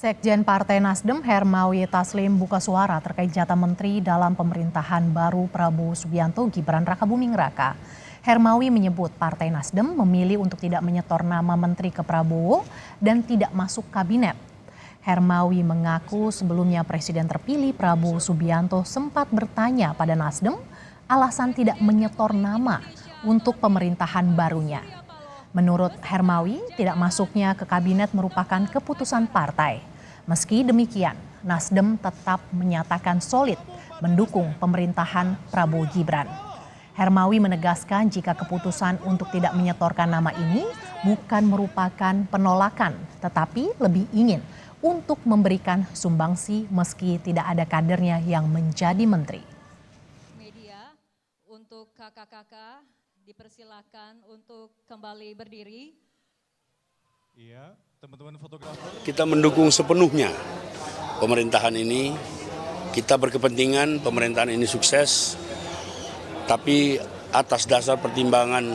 Sekjen Partai Nasdem Hermawi Taslim buka suara terkait jatah menteri dalam pemerintahan baru Prabowo Subianto Gibran Rakabuming Raka. Hermawi menyebut Partai Nasdem memilih untuk tidak menyetor nama menteri ke Prabowo dan tidak masuk kabinet. Hermawi mengaku sebelumnya Presiden terpilih Prabowo Subianto sempat bertanya pada Nasdem alasan tidak menyetor nama untuk pemerintahan barunya. Menurut Hermawi, tidak masuknya ke kabinet merupakan keputusan partai. Meski demikian, Nasdem tetap menyatakan solid mendukung pemerintahan Prabowo Gibran. Hermawi menegaskan jika keputusan untuk tidak menyetorkan nama ini bukan merupakan penolakan, tetapi lebih ingin untuk memberikan sumbangsi meski tidak ada kadernya yang menjadi menteri. Media, untuk kakak-kakak dipersilakan untuk kembali berdiri. Iya, teman-teman fotografer. Kita mendukung sepenuhnya pemerintahan ini. Kita berkepentingan pemerintahan ini sukses. Tapi atas dasar pertimbangan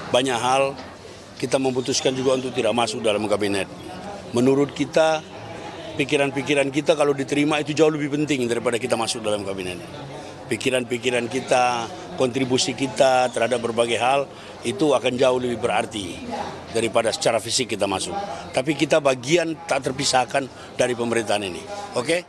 banyak hal, kita memutuskan juga untuk tidak masuk dalam kabinet. Menurut kita, pikiran-pikiran kita kalau diterima itu jauh lebih penting daripada kita masuk dalam kabinet. Pikiran-pikiran kita, kontribusi kita terhadap berbagai hal itu akan jauh lebih berarti daripada secara fisik kita masuk. Tapi kita bagian tak terpisahkan dari pemerintahan ini. Oke?